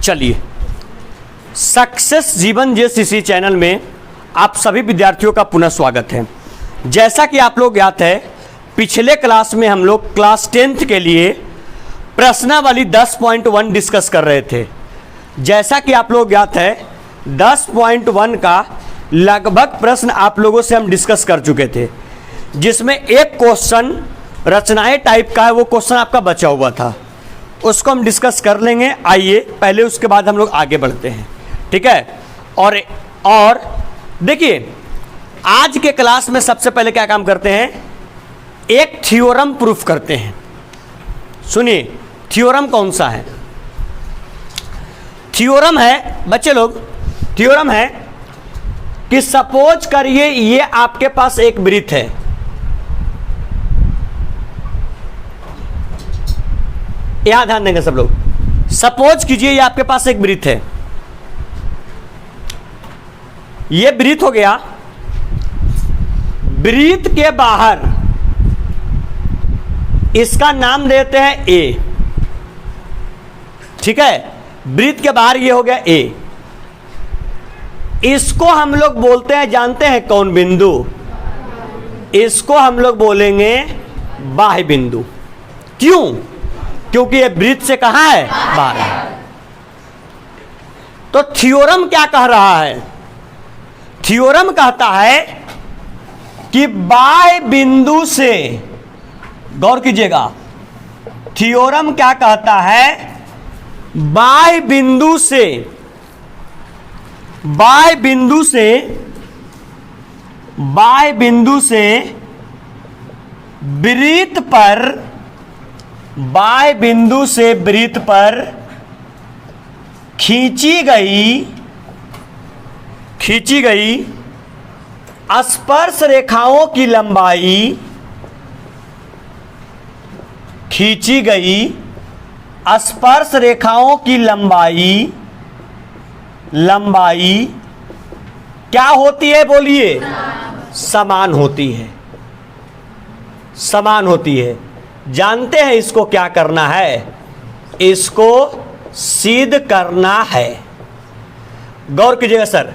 चलिए, सक्सेस जीवन JCC channel में आप सभी विद्यार्थियों का पुनः स्वागत है। जैसा कि आप लोग याद है, पिछले क्लास में हम लोग क्लास 10th के लिए प्रश्नावली 10.1 डिस्कस कर रहे थे। जैसा कि आप लोग याद है, 10.1 का लगभग प्रश्न आप लोगों से हम डिस्कस कर चुके थे, जिसमें एक क्वेश्चन रचनाएं टाइप का है, वो क्वेश्चन आपका बचा हुआ था, उसको हम डिस्कस कर लेंगे। आइए पहले, उसके बाद हम लोग आगे बढ़ते हैं, ठीक है। और देखिए, आज के क्लास में सबसे पहले क्या काम करते हैं, एक थ्योरम प्रूफ करते हैं। सुनिए, थ्योरम कौन सा है? थ्योरम है बच्चे लोग, थ्योरम है कि सपोज करिए ये आपके पास एक वृत्त है, यहां ध्यान देंगे सब लोग। सपोज कीजिए ये आपके पास एक वृत्त है, ये वृत्त हो गया। वृत्त के बाहर इसका नाम देते हैं ए, ठीक है। वृत्त के बाहर ये हो गया ए, इसको हम लोग बोलते हैं, जानते हैं कौन बिंदु? इसको हम लोग बोलेंगे बाह्य बिंदु। क्यों? क्योंकि ये वृत्त से कहां है? बाहर है। तो थ्योरम क्या कह रहा है? थ्योरम कहता है कि बाह्य बिंदु से, गौर कीजिएगा, थ्योरम क्या कहता है? बाह्य बिंदु से, बाह्य बिंदु से, बाह्य बिंदु से वृत्त पर, बाह्य बिंदु से वृत्त पर खींची गई स्पर्श रेखाओं की लंबाई, खींची गई स्पर्श रेखाओं की लंबाई क्या होती है? बोलिए, समान होती है, समान होती है। जानते हैं इसको क्या करना है? इसको सिद्ध करना है। गौर कीजिएगा सर,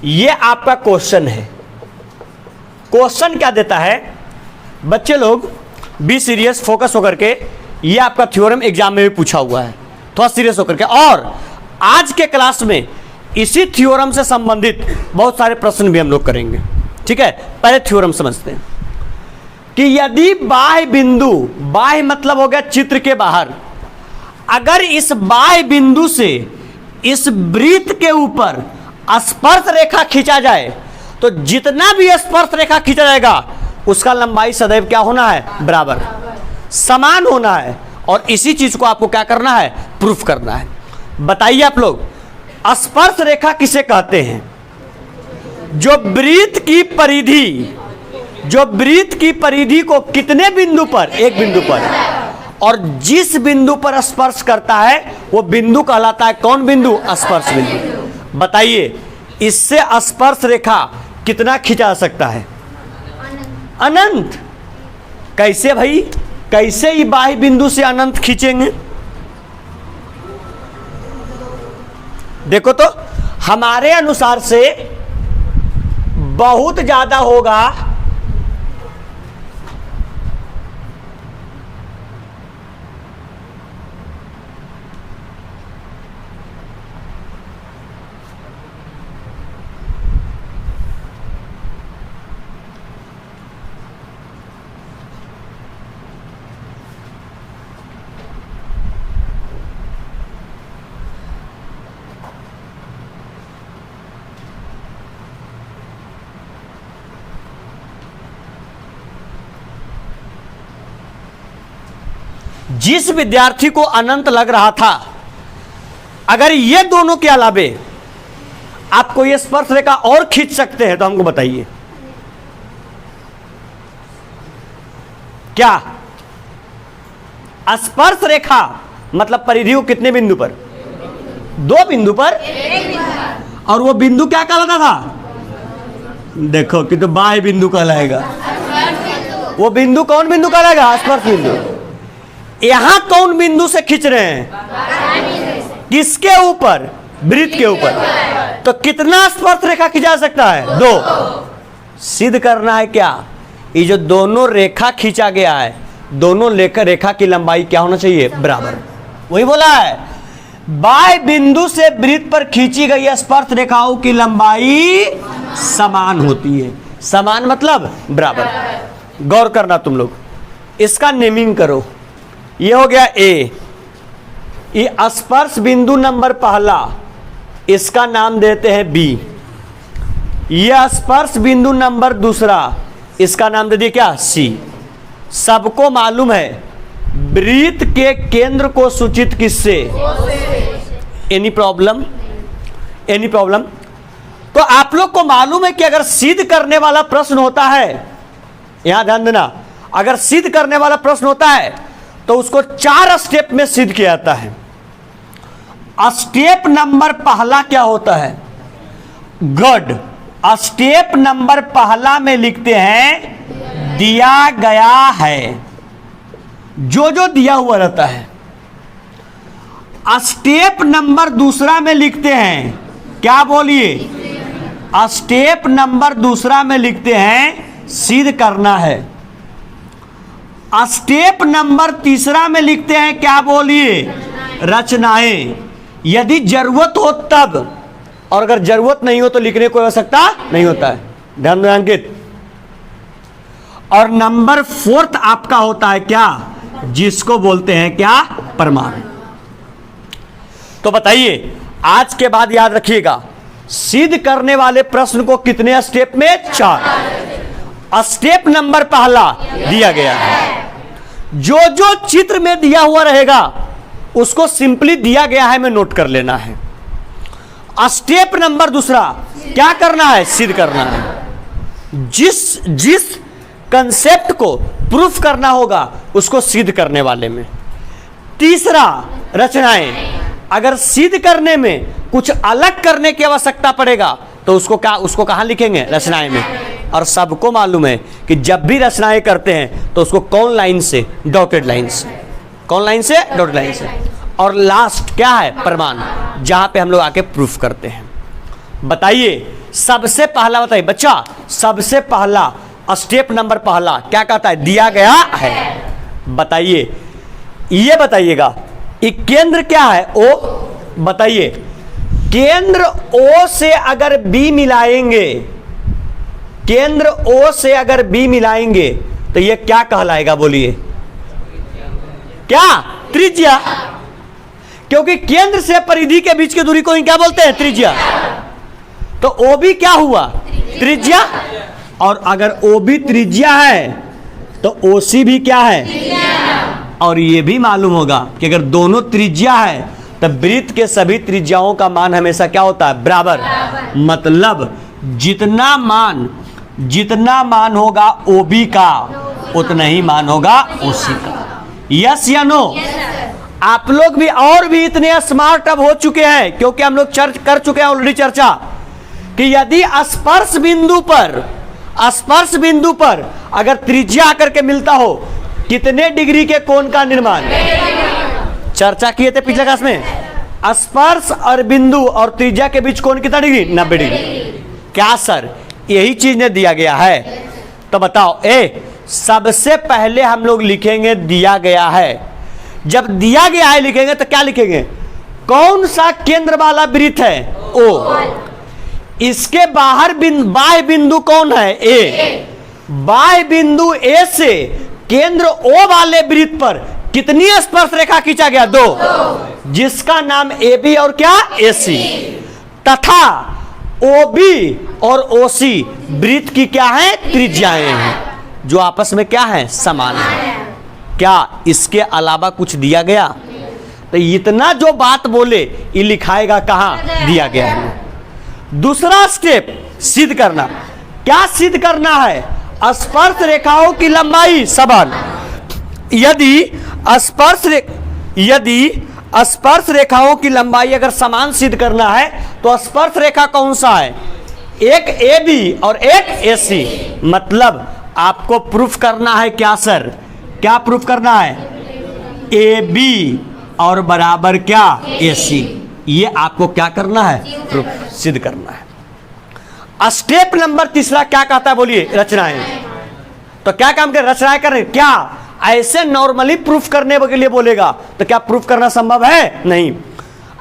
ये आपका क्वेश्चन है। क्वेश्चन क्या देता है? बच्चे लोग बी सीरियस, फोकस होकर के, ये आपका थ्योरम एग्जाम में भी पूछा हुआ है, थोड़ा सीरियस होकर के। और आज के क्लास में इसी थ्योरम से संबंधित बहुत सारे प्रश्न भी हम लोग करेंगे, ठीक है। पहले थ्योरम समझते हैं कि यदि बाह्य बिंदु, बाह्य मतलब हो गया चित्र के बाहर, अगर इस बाह्य बिंदु से इस वृत्त के ऊपर स्पर्श रेखा खींचा जाए, तो जितना भी स्पर्श रेखा खींचा जाएगा उसका लंबाई सदैव क्या होना है? बराबर, समान होना है। और इसी चीज को आपको क्या करना है? प्रूफ करना है। बताइए आप लोग, स्पर्श रेखा किसे कहते हैं? जो वृत्त की परिधि, जो वृत्त की परिधि को कितने बिंदु पर? एक बिंदु पर, और जिस बिंदु पर स्पर्श करता है वो बिंदु कहलाता है कौन बिंदु? स्पर्श बिंदु। बताइए, इससे स्पर्श रेखा कितना खींचा जा सकता है? अनंत। कैसे भाई? कैसे ही बाह्य बिंदु से अनंत खींचेंगे? देखो तो, हमारे अनुसार से बहुत ज्यादा होगा जिस विद्यार्थी को अनंत लग रहा था, अगर ये दोनों के अलावे आपको ये स्पर्श रेखा और खींच सकते हैं तो हमको बताइए क्या? स्पर्श रेखा मतलब परिधि को कितने बिंदु पर? दो बिंदु पर। और वो बिंदु क्या कहलाता था? देखो कि तो बाह्य बिंदु कहलाएगा। वो बिंदु कौन बिंदु कहलाएगा? स्पर्श बिंदु। यहां कौन बिंदु से खींच रहे हैं? किसके ऊपर? वृत्त के ऊपर। तो कितना स्पर्श रेखा खींचा सकता है? 2। सिद्ध करना है क्या? ये जो दोनों रेखा खींचा गया है, दोनों रेखा की लंबाई क्या होना चाहिए? बराबर। वही बोला है, बाह्य बिंदु से वृत्त पर खींची गई स्पर्श रेखाओं की लंबाई समान होती है। समान मतलब बराबर। गौर करना तुम लोग, इसका नेमिंग करो। ये हो गया ए, ये स्पर्श बिंदु नंबर पहला, इसका नाम देते हैं बी। यह स्पर्श बिंदु नंबर दूसरा, इसका नाम दे दिए क्या? सी। सबको मालूम है वृत्त के केंद्र को सूचित किससे? Any problem? Any problem? तो आप लोग को मालूम है कि अगर सिद्ध करने वाला प्रश्न होता है, यहां ध्यान देना, अगर सिद्ध करने वाला प्रश्न होता है तो उसको 4 स्टेप में सिद्ध किया जाता है। स्टेप नंबर पहला क्या होता है? गुड। स्टेप नंबर पहला में लिखते हैं दिया गया है, जो जो दिया हुआ रहता है। स्टेप नंबर दूसरा में लिखते हैं क्या? बोलिए। स्टेप नंबर दूसरा में लिखते हैं सिद्ध करना है। स्टेप नंबर तीसरा में लिखते हैं क्या? बोलिए। रचनाएं। यदि जरूरत हो तब, और अगर जरूरत नहीं हो तो लिखने को आवश्यकता नहीं होता है। ध्यान दें अंकित। और नंबर 4 आपका होता है क्या? जिसको बोलते हैं क्या? प्रमाण। तो बताइए, आज के बाद याद रखिएगा, सिद्ध करने वाले प्रश्न को कितने स्टेप में? 4। स्टेप नंबर पहला दिया गया है, जो जो चित्र में दिया हुआ रहेगा उसको सिंपली दिया गया है में नोट कर लेना है। स्टेप नंबर दूसरा क्या करना है? सिद्ध करना है। जिस कंसेप्ट को प्रूफ करना होगा उसको सिद्ध करने वाले में। तीसरा रचनाएं। अगर सिद्ध करने में कुछ अलग करने की आवश्यकता पड़ेगा तो उसको कहां लिखेंगे? रचनाएं में। और सबको मालूम है कि जब भी रचनाएं करते हैं तो उसको कौन लाइन से? डॉटेड लाइन से। कौन लाइन से? डॉटेड लाइन से। और लास्ट क्या है? प्रमाण, जहां पे हम लोग आके प्रूफ करते हैं। बताइए, सबसे पहला बताइए बच्चा, सबसे पहला स्टेप नंबर पहला क्या कहता है? दिया गया है। बताइए, ये बताइएगा, ये केंद्र क्या है? ओ। बताइए, केंद्र ओ से अगर बी मिलाएंगे, केंद्र ओ से अगर बी मिलाएंगे तो ये क्या कहलाएगा? बोलिए। क्या? त्रिज्या। क्योंकि केंद्र से परिधि के बीच की दूरी को क्या बोलते हैं? त्रिज्या। तो ओ भी क्या हुआ? त्रिज्या। और अगर ओ भी त्रिज्या है तो ओ सी भी क्या है? और ये भी मालूम होगा कि अगर दोनों त्रिज्या है तो वृत्त के सभी त्रिज्याओं का मान हमेशा क्या होता है? बराबर। मतलब जितना मान होगा ओबी का उतना ही मान होगा ओसी का। यस या नो? आप लोग भी और भी इतने स्मार्ट अब हो चुके हैं, क्योंकि हम लोग कर चुके हैं ऑलरेडी चर्चा कि यदि स्पर्श बिंदु पर अगर त्रिज्या आकर के मिलता हो, कितने डिग्री के कोण का निर्माण? चर्चा किए थे पिछले क्लास में। स्पर्श और बिंदु और त्रिज्या के बीच कोण कितना डिग्री? 90 डिग्री। क्या सर यही चीज ने दिया गया है? तो बताओ, सबसे पहले हम लोग लिखेंगे दिया गया है। जब दिया गया है लिखेंगे तो क्या लिखेंगे? कौन सा केंद्र वाला वृत्त है? ओ। इसके बाहर बाह्य बिंदु कौन है? ए। बाह्य बिंदु ए से केंद्र ओ वाले वृत्त पर कितनी स्पर्श रेखा खींचा गया? 2, जिसका नाम ए बी और क्या? ए सी। तथा ओ बी और ओ सी वृत्त की क्या है? त्रिज्याएं हैं, जो आपस में क्या है? समान है। क्या इसके अलावा कुछ दिया गया? तो इतना जो बात बोले ये लिखाएगा कहां? दिया गया है। दूसरा स्टेप सिद्ध करना। क्या सिद्ध करना है? स्पर्श रेखाओं की लंबाई समान। यदि स्पर्श रेखाओं की लंबाई अगर समान सिद्ध करना है तो स्पर्श रेखा कौन सा है? एक ए बी और एक ए सी। मतलब आपको प्रूफ करना है क्या सर? क्या प्रूफ करना है? ए बी और बराबर क्या? ए सी। ये आपको क्या करना है? प्रूफ, सिद्ध करना है। स्टेप नंबर तीसरा क्या कहता है बोलिए? रचनाएं। तो क्या काम कर रचनाएं कर रहे? क्या ऐसे नॉर्मली प्रूफ करने के लिए बोलेगा तो क्या प्रूफ करना संभव है? नहीं।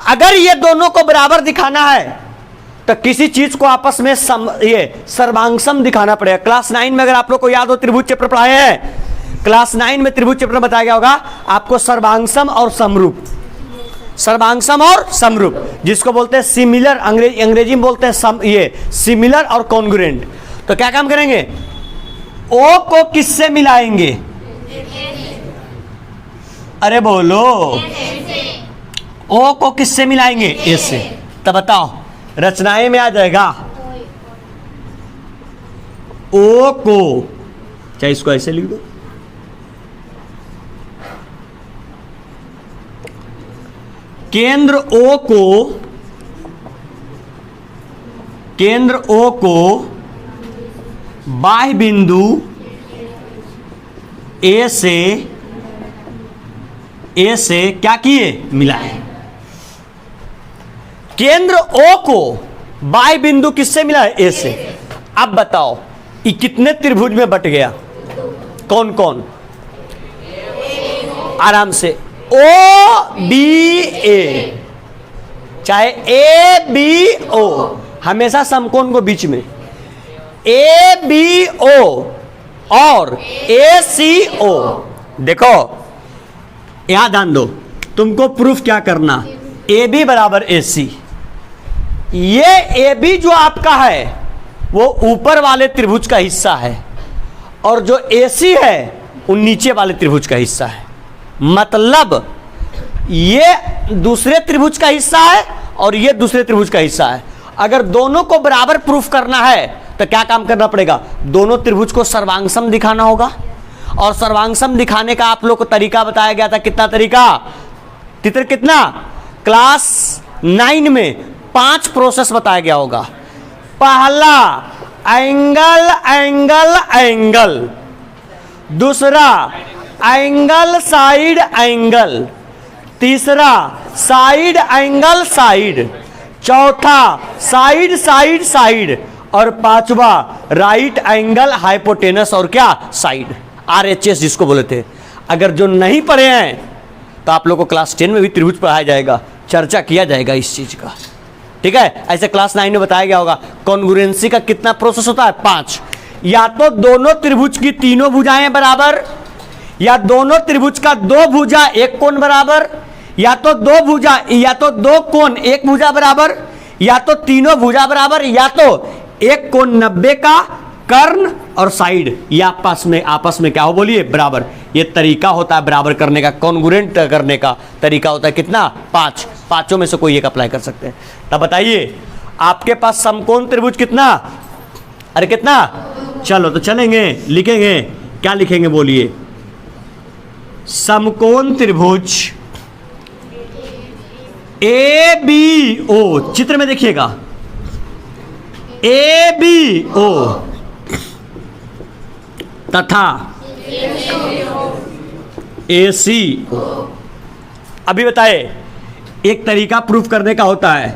अगर ये दोनों को बराबर दिखाना है तो किसी चीज को आपस में ये सर्वांगसम दिखाना पड़ेगा। क्लास 9 में अगर आप लोग को याद हो त्रिभुज चैप्टर पढ़ाए हैं, क्लास 9 में त्रिभुज चैप्टर में बताया गया होगा आपको सर्वांगसम और समरूप, सर्वांगसम और समरूप, जिसको बोलते हैं सिमिलर, अंग्रेजी में बोलते हैं ये सिमिलर और कॉन्ग्रुएंट। तो क्या काम करेंगे? ओ को किससे मिलाएंगे? अरे बोलो, ओ को किससे मिलाएंगे? ए से। तब बताओ रचनाएं में आ जाएगा ओ को, चाहे इसको ऐसे लिख दो, केंद्र ओ को बाह्य बिंदु ए से क्या किए? मिलाए। केंद्र ओ को बाह्य बिंदु किससे मिला है? ए से। अब बताओ ये कितने त्रिभुज में बट गया? कौन कौन? आराम से ओ बी ए, चाहे ए बी ओ, हमेशा समकोण को बीच में, ए बी ओ और ए सी ओ। देखो यहां ध्यान दो, तुमको प्रूफ क्या करना? ए बी बराबर ए सी। ये ए बी जो आपका है वो ऊपर वाले त्रिभुज का हिस्सा है और जो ए सी है वो नीचे वाले त्रिभुज का हिस्सा है। मतलब ये दूसरे त्रिभुज का हिस्सा है और ये दूसरे त्रिभुज का हिस्सा है। अगर दोनों को बराबर प्रूफ करना है तो क्या काम करना पड़ेगा? दोनों त्रिभुज को सर्वांगसम दिखाना होगा। और सर्वांगसम दिखाने का आप लोग को तरीका बताया गया था। कितना तरीका? चित्र कितना? क्लास 9 में 5 प्रोसेस बताया गया होगा। पहला एंगल एंगल एंगल, दूसरा एंगल साइड एंगल, तीसरा साइड एंगल साइड, चौथा साइड साइड साइड और पांचवा राइट एंगल हाइपोटेनस और क्या? साइड, RHS जिसको बोले थे। अगर जो नहीं पढ़े हैं तो आप लोग को क्लास 10 में भी त्रिभुज पढ़ाया जाएगा, चर्चा किया जाएगा इस चीज का। ठीक है, ऐसे क्लास 9 में बताया गया होगा। कॉन्ग्रुएंसी का कितना प्रोसेस होता है? 5। या तो दोनों त्रिभुज की तीनों भुजाएं बराबर, या दोनों त्रिभुज का 2 भुजा 1 कोण बराबर, या तो 2 भुजा या तो 2 कोण 1 भुजा बराबर, या तो तीनों भुजा बराबर, या तो 1 कोण 90 का कर्ण और साइड, ये आपस में क्या हो बोलिए? बराबर। ये तरीका होता है बराबर करने का, कॉन्ग्रुएंट करने का तरीका होता है। कितना? 5। पांचों में से कोई एक अप्लाई कर सकते हैं। तब बताइए आपके पास समकोण त्रिभुज कितना? अरे कितना? चलो तो चलेंगे, लिखेंगे। क्या लिखेंगे बोलिए? समकोण त्रिभुज ए बी ओ, चित्र में देखिएगा, ए बी ओ तथा ए सी ओ। अभी बताए एक तरीका प्रूफ करने का होता है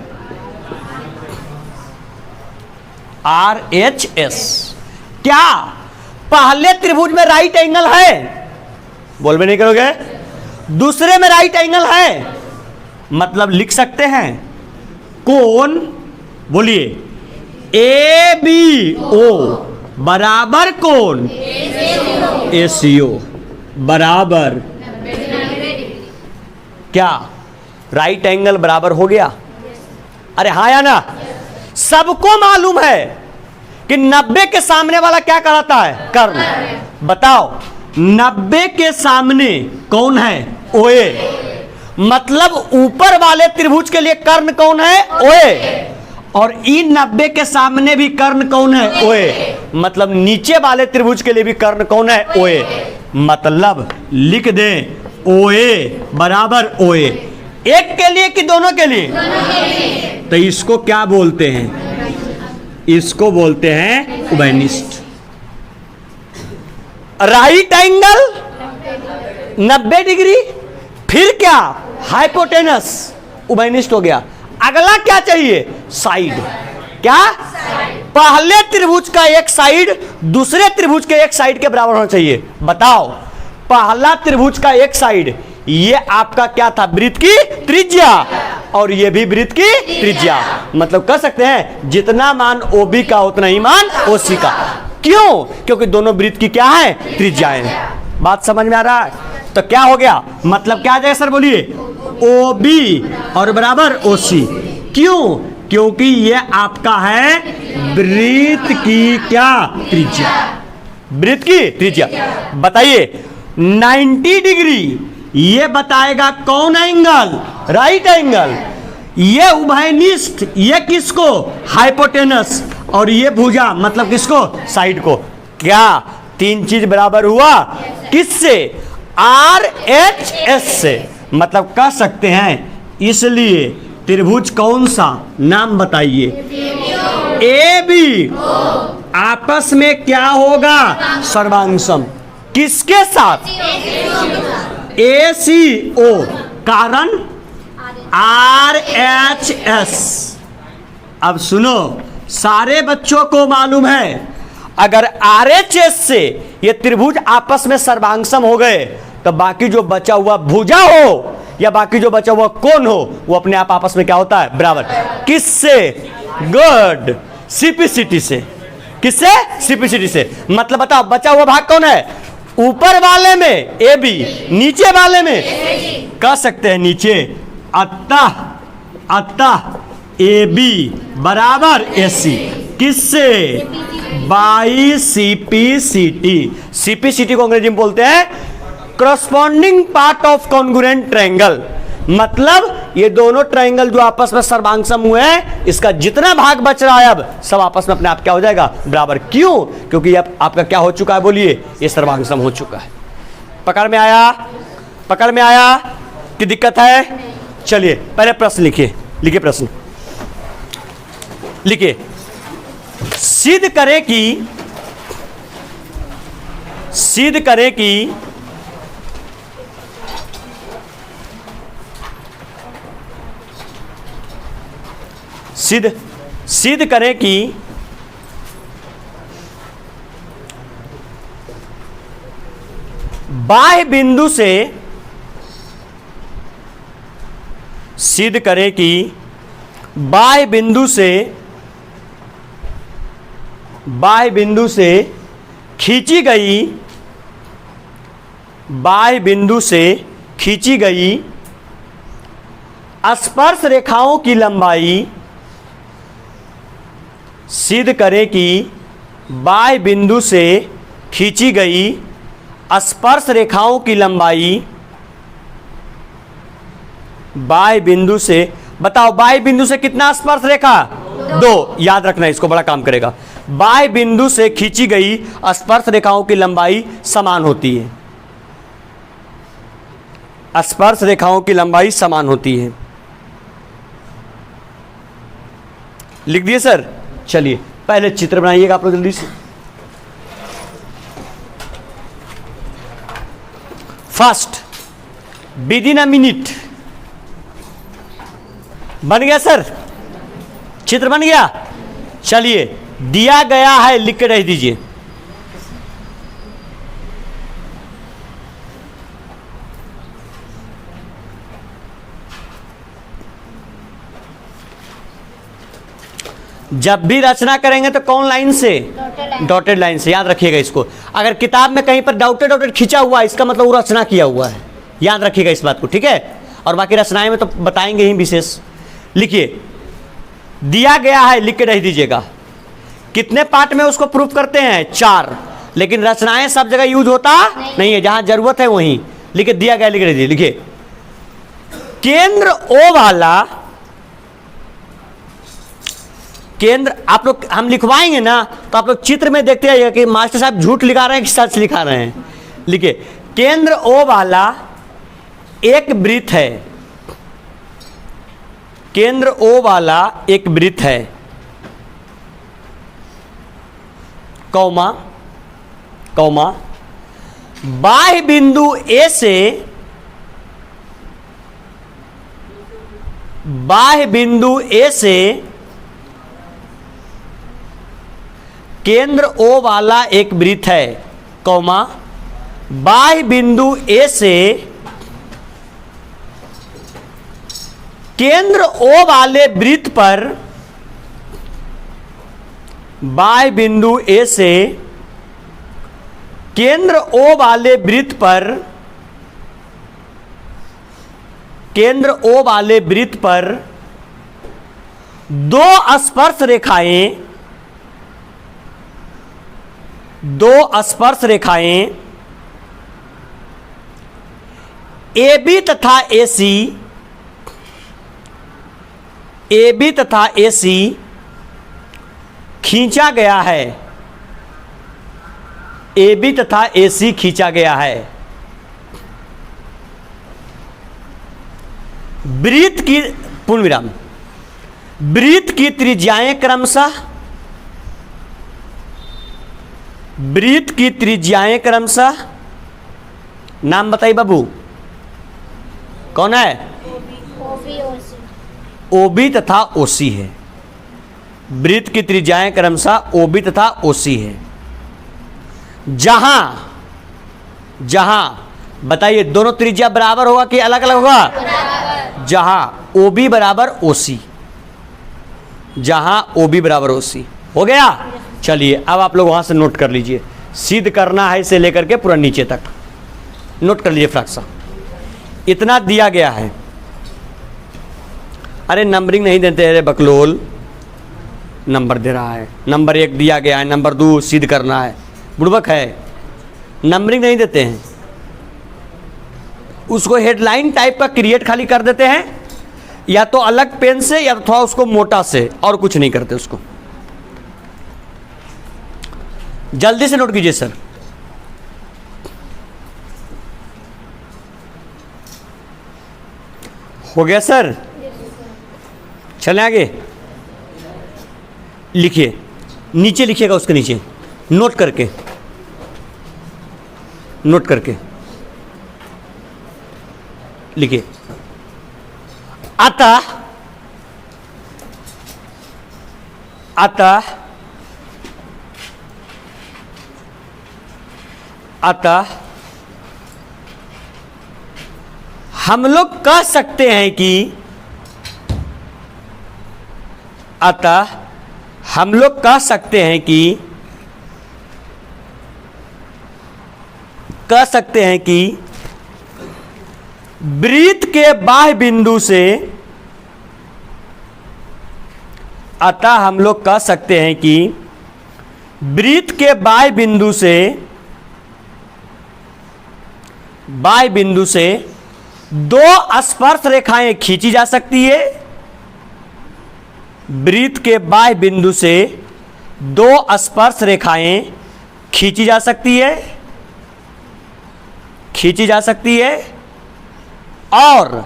RHS। क्या पहले त्रिभुज में राइट एंगल है? बोल भी नहीं करोगे। दूसरे में राइट एंगल है, मतलब लिख सकते हैं कोण, बोलिए ए बी ओ बराबर कोण ACO बराबर क्या? राइट एंगल बराबर हो गया। अरे हाँ या ना? सबको मालूम है कि 90 के सामने वाला क्या कहलाता है? कर्ण। बताओ 90 के सामने कौन है? OA। मतलब ऊपर वाले त्रिभुज के लिए कर्ण कौन है? OA। और इन 90 के सामने भी कर्ण कौन है? OA। मतलब नीचे वाले त्रिभुज के लिए भी कर्ण कौन है? OA। मतलब लिख दें OA बराबर OA। एक के लिए कि दोनों के लिए? तो इसको क्या बोलते हैं? इसको बोलते हैं उभयनिष्ठ। राइट एंगल 90 डिग्री, फिर क्या? हाइपोटेनस, उभयनिष्ठ हो गया। अगला क्या चाहिए? साइड। क्या? पहले त्रिभुज का एक साइड दूसरे त्रिभुज के एक साइड के बराबर होना चाहिए। बताओ, पहला त्रिभुज का एक साइड, ये आपका क्या था? वृत्त की त्रिज्या, और ये भी वृत्त की त्रिज्या। मतलब कह सकते हैं जितना मान OB का उतना ही मान OC का। क्यों? क्योंकि दोनों वृत्त की क्या है? त्रिज्याएं। बात समझ में आ रहा है? तो क्या हो गया? मतलब क्या आ जाएगा सर? बोलिए। OB और बराबर OC। क्यों? क्योंकि ये आपका है वृत्त की क्या? त्रिज्या। वृत्त की त्रिज्या। बताइए 90 डिग्री ये बताएगा कौन एंगल? Right angle. ये उभयनिष्ठ, ये किसको? हाइपोटेनस। और ये भुजा मतलब किसको? साइड को। क्या तीन चीज बराबर हुआ? किससे? RHS से। मतलब कह सकते हैं इसलिए त्रिभुज कौन सा? नाम बताइए। AB आपस में क्या होगा? सर्वांगसम। किसके साथ? ACO। कारण RHS। अब सुनो, सारे बच्चों को मालूम है अगर RHS से ये त्रिभुज आपस में सर्वांगसम हो गए तो बाकी जो बचा हुआ भुजा हो या बाकी जो बचा हुआ कोण हो वो अपने आप आपस में क्या होता है? बराबर। किससे? गुड, CPCT से। किससे? CPCT से। मतलब बताओ बचा हुआ भाग कौन है? ऊपर वाले में AB, नीचे वाले में कह सकते हैं नीचे। अतः AB बराबर AC। किससे? By CPCT। CPCT को अंग्रेजी में बोलते हैं corresponding part of congruent triangle. मतलब ये दोनों ट्रायंगल जो आपस में सर्वांगसम हुए हैं, इसका जितना भाग बच रहा है अब सब आपस में अपने आप क्या हो जाएगा? बराबर। क्यों? क्योंकि अब आपका क्या हो चुका है? बोलिए। ये सर्वांगसम हो चुका है। पकड़ में आया? पकड़ में आया कि दिक्कत है? चलिए पहले प्रश्न लिखिए। लिखिए प्रश्न, लिखिए। सिद्ध करें कि सिद्ध करें कि बाह्य बिंदु से सिद्ध करें कि बाह्य बिंदु से खींची गई स्पर्श रेखाओं की लंबाई। सिद्ध करें कि बाह्य बिंदु से खींची गई स्पर्श रेखाओं की लंबाई बाह्य बिंदु से। बताओ बाह्य बिंदु से कितना स्पर्श रेखा? 2। याद रखना, इसको बड़ा काम करेगा। बाह्य बिंदु से खींची गई स्पर्श रेखाओं की लंबाई समान होती है। स्पर्श रेखाओं की लंबाई समान होती है। लिख दिए सर? चलिए पहले चित्र बनाइएगा आप लोग जल्दी से। First with in a minute. बन गया सर? चित्र बन गया? चलिए दिया गया है, लिख के रख दीजिए। जब भी रचना करेंगे तो कौन लाइन से? डॉटेड लाइन से। याद रखिएगा इसको। अगर किताब में कहीं पर डॉटेड खींचा हुआ है इसका मतलब वो रचना किया हुआ है। याद रखिएगा इस बात को, ठीक है? और बाकी रचनाएं में तो बताएंगे ही विशेष। लिखिए दिया गया है, लिख के रख दीजिएगा। कितने पार्ट में उसको प्रूफ करते हैं? 4। लेकिन रचनाएं सब जगह यूज होता नहीं है, जहां जरूरत है वहीं। लिखिए दिया गया, लिख के रख दीजिए। लिखिए केंद्र O वाला केंद्र, आप लोग हम लिखवाएंगे ना तो आप लोग चित्र में देखते आइएगा कि मास्टर साहब झूठ लिखा रहे हैं कि सच लिखा रहे हैं। लिखिए केंद्र O वाला एक वृत्त है। केंद्र O वाला एक वृत्त है, कौमा बाह्य बिंदु A से बाह्य बिंदु ए से केंद्र O वाला एक वृत्त है, कौमा बाह्य बिंदु ए से केंद्र O वाले वृत्त पर, बाह्य बिंदु ए से केंद्र O वाले वृत्त पर, केंद्र O वाले वृत्त पर दो स्पर्श रेखाएं, दो स्पर्श रेखाएं AB तथा AC, AB तथा AC खींचा गया है, AB तथा AC खींचा गया है। वृत्त की पूर्ण विराम, वृत्त की त्रिज्याएं क्रमशः, वृत्त की त्रिज्याएं क्रमशः, नाम बताइए बाबू, कौन है? OB तथा OC है। वृत्त की त्रिज्याएं क्रमशः OB तथा OC है। जहां जहां बताइए दोनों त्रिज्या बराबर होगा कि अलग अलग होगा? जहां OB बराबर OC, जहां OB बराबर OC हो गया। चलिए अब आप लोग वहां से नोट कर लीजिए, सिद्ध करना है इसे लेकर के पूरा नीचे तक नोट कर लीजिए। फ्रैक्शन इतना दिया गया है। अरे नंबरिंग नहीं देते, अरे बकलोल नंबर दे रहा है, नंबर 1 दिया गया है, नंबर 2 सिद्ध करना है, बुड़बक है, नंबरिंग नहीं देते हैं। उसको हेडलाइन टाइप का क्रिएट खाली कर देते हैं, या तो अलग पेन से या तो थोड़ा उसको मोटा से, और कुछ नहीं करते उसको। जल्दी से नोट कीजिए सर। हो गया सर? चले आगे, लिखिए, नीचे लिखिएगा, उसके नीचे नोट करके, नोट करके लिखिए। अतः अतः अतः हम लोग कह सकते हैं कि, अतः हम लोग कह सकते हैं कि, कह सकते हैं कि वृत्त के बाह्य बिंदु से, अतः हम लोग कह सकते हैं कि वृत्त के बाह्य बिंदु से, बाह्य बिंदु से दो स्पर्श रेखाएं खींची जा सकती है। वृत्त के बाह्य बिंदु से दो स्पर्श रेखाएं खींची जा सकती है, खींची जा सकती है, और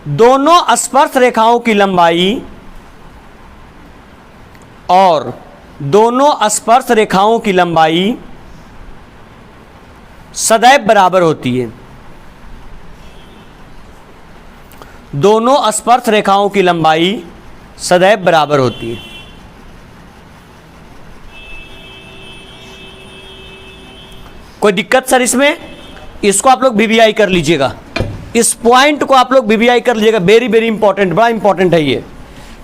दोनों स्पर्श रेखाओं की लंबाई, और दोनों स्पर्श रेखाओं की लंबाई सदैव बराबर होती है। दोनों स्पर्श रेखाओं की लंबाई सदैव बराबर होती है। कोई दिक्कत सर इसमें? इसको आप लोग VVI कर लीजिएगा, इस पॉइंट को आप लोग VVI कर लीजिएगा, वेरी वेरी इंपॉर्टेंट, बड़ा इंपॉर्टेंट है ये,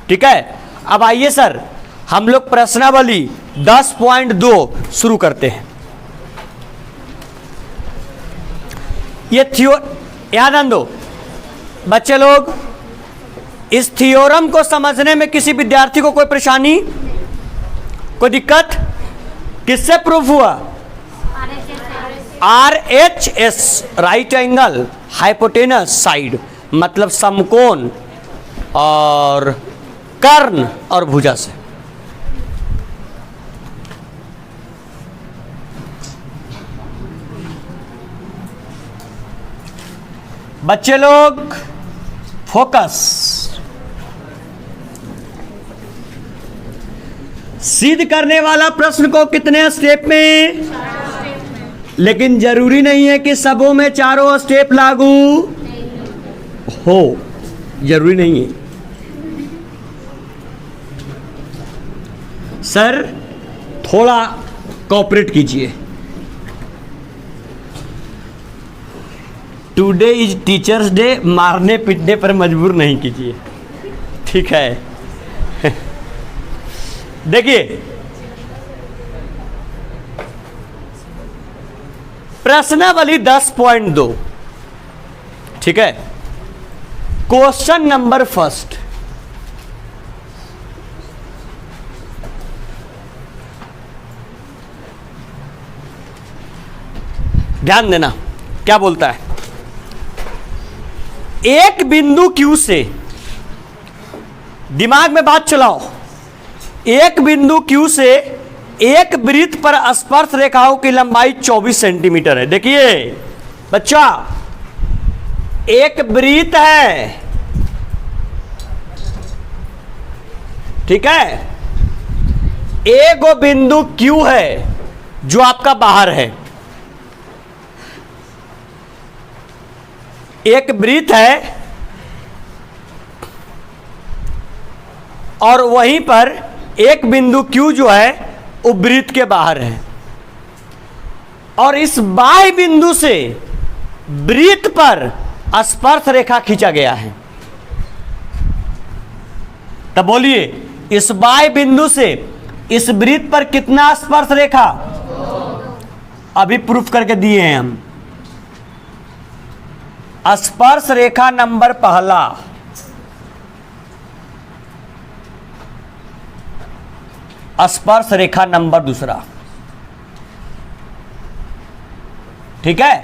ठीक है। अब आइए सर हम लोग प्रश्नावली 10.2 शुरू करते हैं। ये याद दो बच्चे लोग, इस थियोरम को समझने में किसी विद्यार्थी को कोई परेशानी, कोई दिक्कत? किससे प्रूफ हुआ? RHS, right angle hypotenuse side, मतलब समकोण और कर्ण और भुजा से। बच्चे लोग फोकस। सिद्ध करने वाला प्रश्न को कितने स्टेप में? लेकिन जरूरी नहीं है कि सबों में चारों स्टेप लागू हो, जरूरी नहीं है। सर थोड़ा कोऑपरेट कीजिए। टुडे इज टीचर्स डे, मारने पीटने पर मजबूर नहीं कीजिए, ठीक है। देखिए प्रश्नावली 10.2, ठीक है। क्वेश्चन नंबर फर्स्ट, ध्यान देना क्या बोलता है। एक बिंदु Q से, दिमाग में बात चलाओ, एक बिंदु Q से एक वृत्त पर स्पर्श रेखाओं की लंबाई 24 सेंटीमीटर है। देखिए बच्चा, एक वृत्त है, ठीक है, एक बिंदु Q है जो आपका बाहर है, एक वृत्त है और वहीं पर एक बिंदु Q जो है वो वृत्त के बाहर है, और इस बाह्य बिंदु से वृत्त पर स्पर्श रेखा खींचा गया है। तब बोलिए, इस बाह्य बिंदु से इस वृत्त पर कितना स्पर्श रेखा? अभी प्रूफ करके दिए हैं हम। स्पर्श रेखा नंबर पहला, स्पर्श रेखा नंबर दूसरा, ठीक है।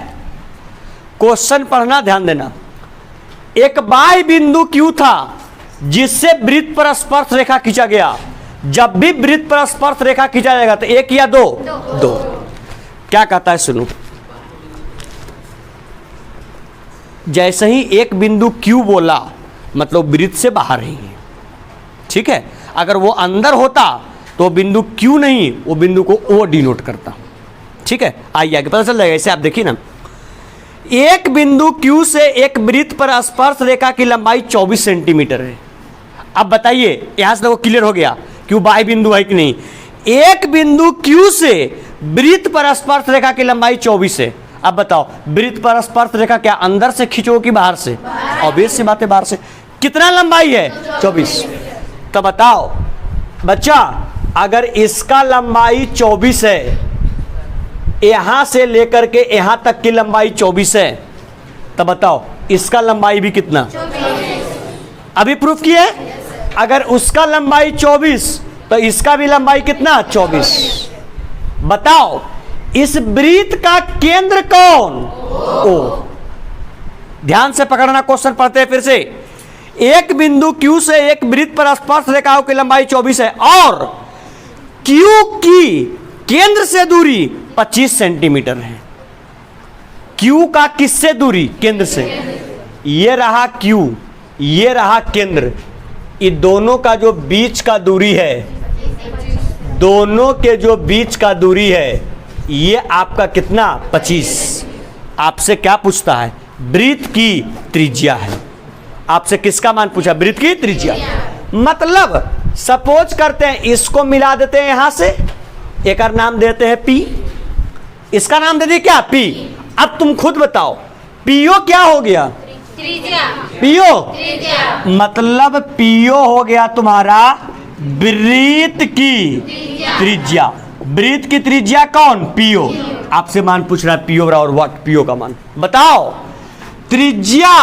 क्वेश्चन पढ़ना, ध्यान देना। एक बाह्य बिंदु Q था जिससे वृत्त पर स्पर्श रेखा खींचा गया। जब भी वृत्त पर स्पर्श रेखा खींचा जाएगा तो एक या दो? दो। क्या कहता है सुनो, जैसे ही एक बिंदु Q बोला मतलब वृत्त से बाहर ही है, ठीक है। अगर वो अंदर होता तो बिंदु Q नहीं, वो बिंदु को O डिनोट करता, ठीक है। आइए आगे पता चल जाएगा। इसे आप देखिए ना, एक बिंदु Q से एक वृत्त पर स्पर्श रेखा की लंबाई 24 सेंटीमीटर है। अब बताइए, यहां से तो क्लियर हो गया Q बाह्य बिंदु है कि नहीं। एक बिंदु Q से वृत्त पर स्पर्श रेखा की लंबाई 24 है। अब बताओ, वृत्त पर स्पर्श रेखा क्या अंदर से खींचो कि बाहर से? ऑब्वियस सी बात है, बाहर से। कितना लंबाई है? 24। तो बताओ बच्चा, अगर इसका लंबाई 24 है, यहां से लेकर के यहां तक की लंबाई 24 है, तो बताओ इसका लंबाई भी कितना? 24। अभी प्रूफ किया है। अगर उसका लंबाई 24 तो इसका भी लंबाई कितना? 24। बताओ इस वृत्त का केंद्र कौन? ओ। ध्यान से पकड़ना, क्वेश्चन पढ़ते हैं फिर से। एक बिंदु Q से एक वृत्त पर स्पर्श रेखाओं की लंबाई 24 है और Q की केंद्र से दूरी 25 सेंटीमीटर है। Q का किससे दूरी? केंद्र से। ये रहा Q, ये रहा केंद्र। ये दोनों का जो बीच का दूरी है, दोनों के जो बीच का दूरी है, ये आपका कितना? 25। आपसे क्या पूछता है? वृत्त की त्रिज्या है। आपसे किसका मान पूछा? वृत्त की त्रिज्या। मतलब सपोज करते हैं इसको मिला देते हैं यहां से, एक और नाम देते हैं P, इसका नाम दे दिए क्या? P। अब तुम खुद बताओ PO क्या हो गया? त्रिज्या। PO मतलब PO हो गया तुम्हारा वृत्त की त्रिज्या। वृत्त की त्रिज्या कौन? PO। आपसे मान पूछ रहा है PO बराबर व्हाट? PO का मान बताओ। त्रिज्या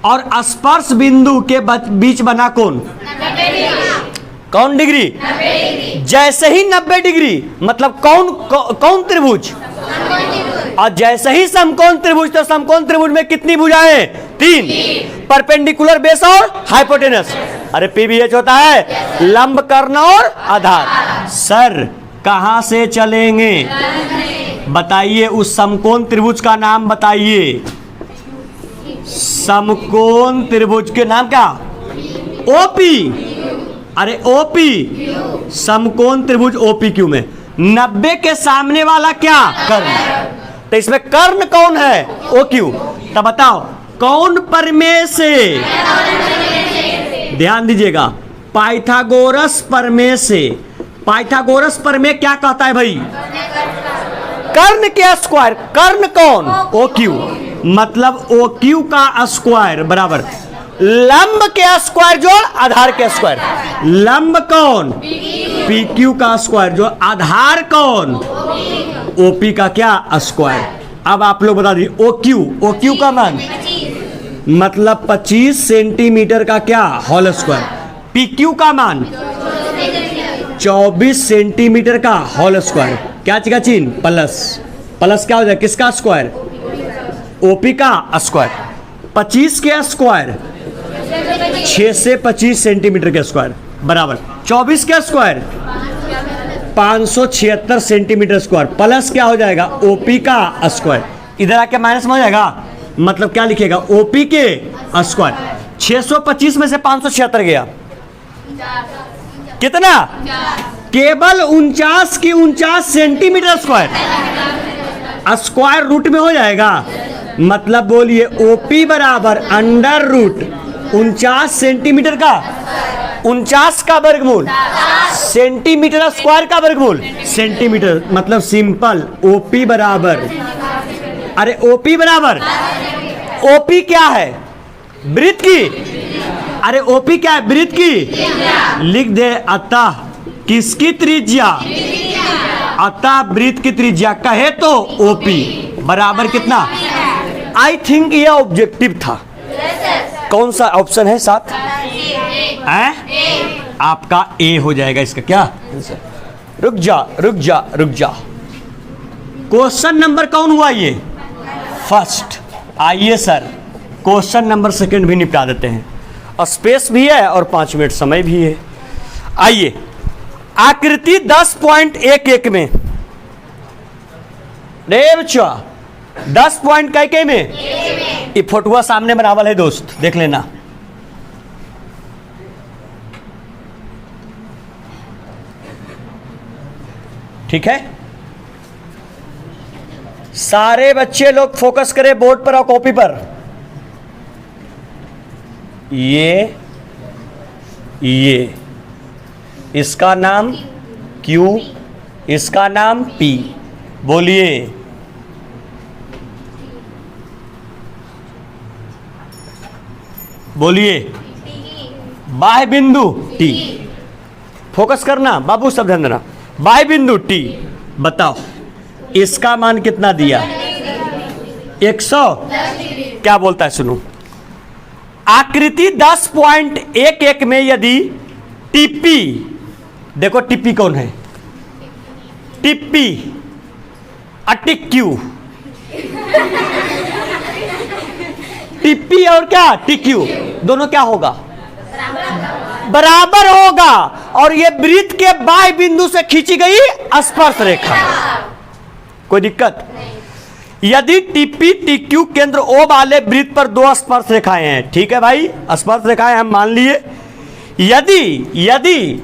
और स्पर्श बिंदु के बीच बना कौन? 90 डिग्री। कौन डिग्री? 90 डिग्री। जैसे ही 90 डिग्री मतलब कौन त्रिभुज? और जैसे ही समकोण त्रिभुज, तो समकोण त्रिभुज में कितनी भुजाएं? 3। परपेंडिकुलर बेस और हाइपोटेनस। अरे PBH होता है लंब कर्ण और आधार। सर कहां से चलेंगे? बताइए उस समकोण त्रिभुज का नाम बताइए। समकोण त्रिभुज के नाम क्या? OP। अरे OP, समकोण त्रिभुज OPQ में 90 के सामने वाला क्या? कर्ण। तो इसमें कर्ण कौन है? OQ। तब बताओ कौन प्रमेय से? ध्यान दीजिएगा, पाइथागोरस प्रमेय से। पाइथागोरस प्रमेय क्या कहता है भाई? कर्ण के स्क्वायर। कर्ण कौन? ओ क्यू, मतलब ओ क्यू का स्क्वायर बराबर लंब के स्क्वायर जोड़ आधार के स्क्वायर। लंब कौन? पी क्यू का स्क्वायर जो आधार कौन? ओपी का क्या? स्क्वायर। अब आप लोग बता दीजिए ओ क्यू का मान मतलब 25 सेंटीमीटर का क्या? Whole square. पी क्यू का मान 24 सेंटीमीटर का होल स्क्वायर। क्या चीज का चिन्ह? प्लस। प्लस क्या हो जाए? किसका स्क्वायर? ओपी का स्क्वायर। 25 के स्क्वायर 6 से 25 सेंटीमीटर के स्क्वायर बराबर 24 के स्क्वायर 576 सेंटीमीटर स्क्वायर प्लस क्या हो जाएगा? ओपी का स्क्वायर। इधर आके माइनस में हो जाएगा, मतलब क्या लिखेगा? ओपी के स्क्वायर। 625 में से 576 गया कितना? केवल 49 की 49 सेंटीमीटर स्क्वायर। स्क्वायर रूट में हो जाएगा, मतलब बोलिए ओपी बराबर अंडर रूट 49 सेंटीमीटर का 49 का वर्गमूल सेंटीमीटर स्क्वायर का वर्गमूल सेंटीमीटर, मतलब सिंपल ओपी बराबर, अरे ओपी बराबर, ओपी क्या है? वृत्त की। अरे ओपी क्या है? वृत्त की। लिख दे अतः किसकी त्रिज्या? अतः वृत्त की त्रिज्या कहे तो ओपी बराबर कितना? आई थिंक यह ऑब्जेक्टिव था। कौन सा ऑप्शन है? 7 है? आपका ए हो जाएगा इसका क्या? रुक जा। क्वेश्चन नंबर कौन हुआ ये? फर्स्ट। आइए सर क्वेश्चन नंबर सेकंड भी निपटा देते हैं, स्पेस भी है और 5 मिनट समय भी है। आइए आकृति 10.11 में, रे बच्चा 10.11 में ये फोटुआ सामने बनावल है दोस्त, देख लेना। ठीक है, सारे बच्चे लोग फोकस करें बोर्ड पर और कॉपी पर। ये इसका नाम Q, इसका नाम P। बोलिए बाह्य बिंदु T। फोकस करना बाबू, सब ध्यान देना। बाह्य बिंदु T, बताओ इसका मान कितना दिया? 100। क्या बोलता है सुनो, आकृति 10.11 में यदि टीपी, देखो टीपी कौन है? टीपी अटिक क्यू, टीपी और क्या? टीक्यू दोनों क्या होगा? बराबर होगा। और ये वृत्त के बाह्य बिंदु से खींची गई स्पर्श रेखा। कोई दिक्कत? यदि टीपी टीक्यू केंद्र ओ वाले वृत्त पर 2 स्पर्श रेखाएं हैं, ठीक है भाई, स्पर्श रेखाएं हम मान लिए। यदि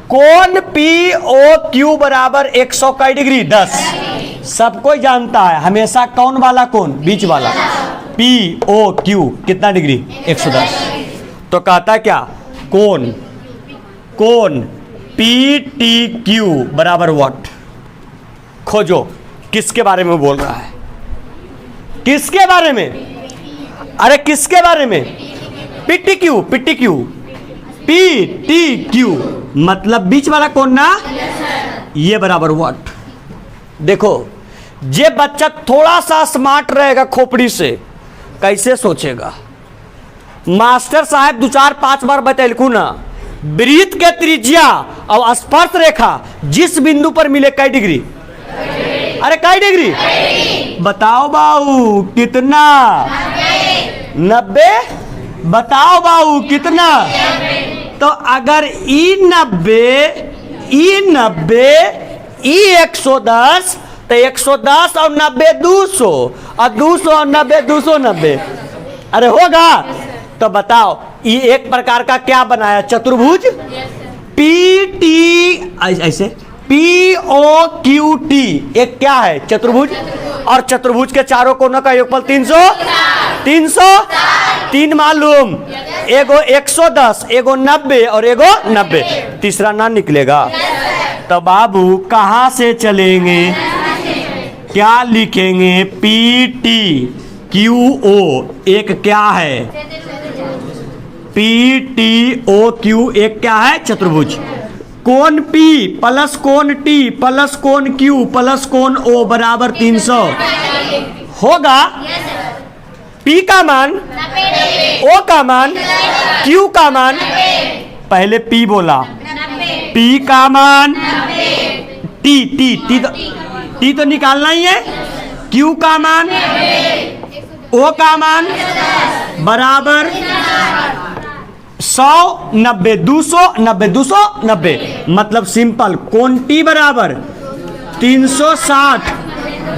कोण पी ओ क्यू बराबर 100 का डिग्री 10, सबको जानता है हमेशा कौन वाला कोण? बीच वाला। पी ओ क्यू कितना डिग्री? 110। तो कहता क्या? कोण पी टी क्यू बराबर व्हाट? खोजो किसके बारे में बोल रहा है? किसके बारे में? अरे किसके बारे में? P T Q P T Q मतलब बीच वाला कोण ना, ये बराबर व्हाट? देखो जे बच्चा थोड़ा सा स्मार्ट रहेगा खोपड़ी से कैसे सोचेगा? मास्टर साहब 2-4-5 बार बतैलकू ना, वृत्त के त्रिज्या और स्पर्श रेखा जिस बिंदु पर मिले कई डिग्री? अरे कई डिग्री? बताओ बाबू कितना? 90। बताओ बाबू कितना? तो अगर ई 90 ई 110 तो 110 और 90 200 और 200 और 90 290। अरे होगा? तो बताओ ये एक प्रकार का क्या बनाया? चतुर्भुज। पी टी ऐसे पी ओ क्यू टी एक क्या है? चतुर्भुज। और चतुर्भुज के चारों कोनों का योगफल 300। 300 3 मालूम, एगो 110, एगो 90 और एगो 90, तीसरा ना निकलेगा। तो बाबू कहाँ से चलेंगे, क्या लिखेंगे, PTQO एक क्या है, PTOQ एक क्या है, चतुर्भुज। कोण P प्लस कोण T प्लस कोण Q प्लस कोण O बराबर 300 होगा। P का मान, O का मान, Q का मान, पहले P बोला, P का मान, T तो निकालना ही है, Q का मान, O का मान बराबर 100 90 290 290, मतलब सिंपल कोण T बराबर 360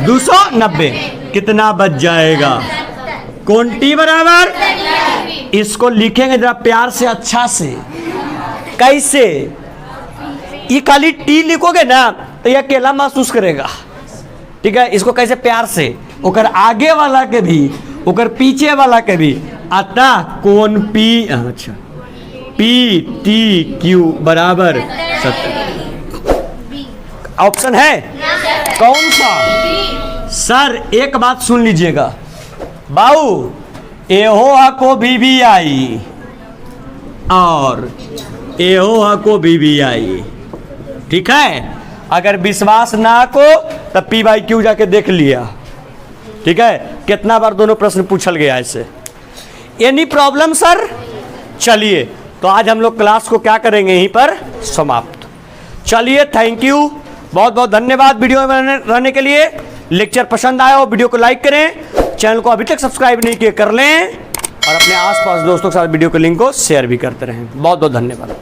290, कितना बच जाएगा, कोण T बराबर, इसको लिखेंगे जरा प्यार से अच्छा से, कैसे, ये खाली T लिखोगे ना तो ये अकेला महसूस करेगा, ठीक है। इसको कैसे प्यार से, ओकर आगे वाला के भी, ओकर पीछे वाला के भी, अतः कोण P, अच्छा PTQ बराबर 70। ऑप्शन है कौन सा, सर एक बात सुन लीजिएगा बाऊ, एहो को BBI और एहो को BBI, ठीक है। अगर विश्वास ना को तब PYQ जाके देख लिया, ठीक है, कितना बार दोनों प्रश्न पूछल गया ऐसे। एनी प्रॉब्लम सर, चलिए तो आज हम लोग क्लास को क्या करेंगे, यहीं पर समाप्त। चलिए थैंक यू, बहुत बहुत धन्यवाद वीडियो में रहने के लिए। लेक्चर पसंद आया हो वीडियो को लाइक करें, चैनल को अभी तक सब्सक्राइब नहीं किए कर लें, और अपने आसपास दोस्तों के साथ वीडियो के लिंक को शेयर भी करते रहें। बहुत बहुत धन्यवाद।